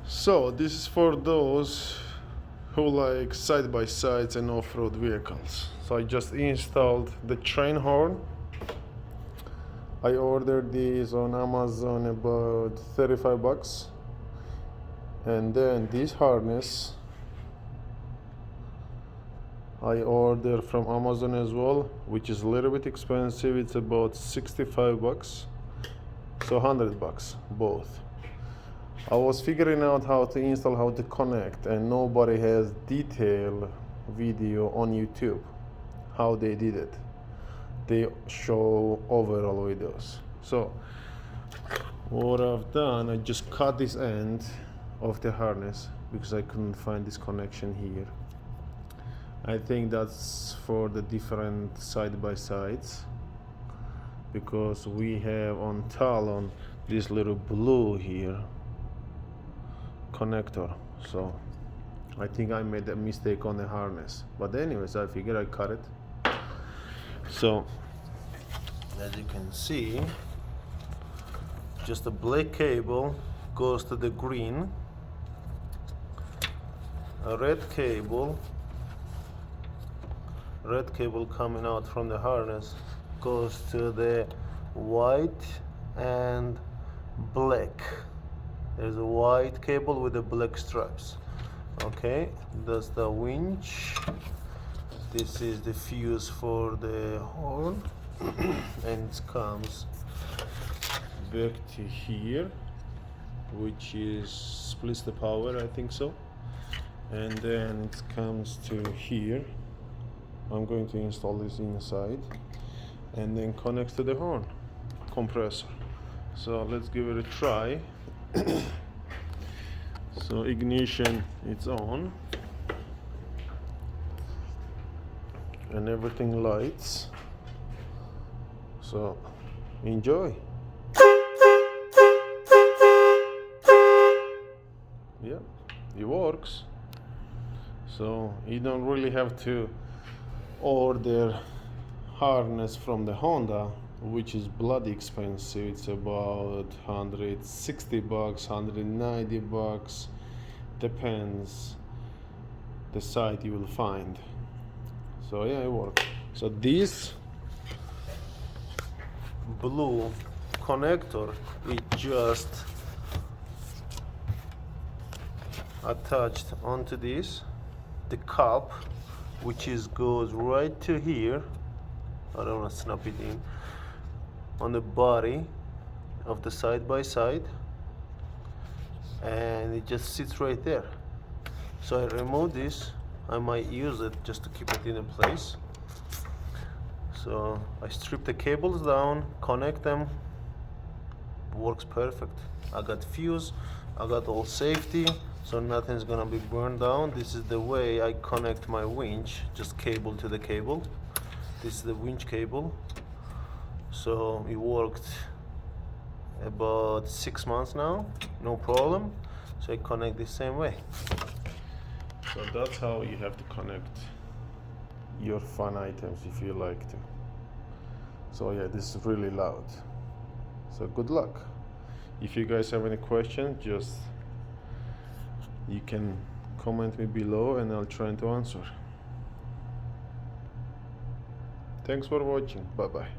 So this is for those who like side-by-sides and off-road vehicles. So I just installed the train horn. I ordered these on Amazon about 35 bucks. And then this harness I ordered from Amazon as well, which is a little bit expensive. It's about 65 bucks. So 100 bucks both. I was figuring out how to install, how to connect, and nobody has detailed video on YouTube how they did it. They show overall videos. So what I've done, I just cut this end of the harness because I couldn't find this connection here. I think that's for the different side-by-sides, because we have on Talon this little blue here connector. So I think I made a mistake on the harness, but anyways, I figured I cut it. So as you can see, just a black cable goes to the green, a red cable coming out from the harness goes to the white and black. There's a white cable with the black straps. Okay, that's the winch. This is the fuse for the horn and it comes back to here, which is splits the power, I think so. And then it comes to here. I'm going to install this inside and then connects to the horn compressor. So let's give it a try. So ignition, it's on and everything lights. So enjoy. Yeah, it works. So you don't really have to order harness from the Honda, which is bloody expensive. It's about 160 bucks, 190 bucks, depends the site you will find. So yeah, it works. So this blue connector is just attached onto this, the cap, which is goes right to here. I don't want to snap it in on the body of the side-by-side, and it just sits right there. So I remove this. I might use it just to keep it in place. So I strip the cables down, connect them, works perfect. I got fuse, I got all safety, so nothing's gonna be burned down. This is the way I connect my winch, just cable to the cable. This is the winch cable. So it worked about 6 months now, no problem. So I connect the same way. So that's how you have to connect your fun items if you like to. So yeah, this is really loud. So good luck. If you guys have any questions, just you can comment me below and I'll try to answer. Thanks for watching. Bye bye.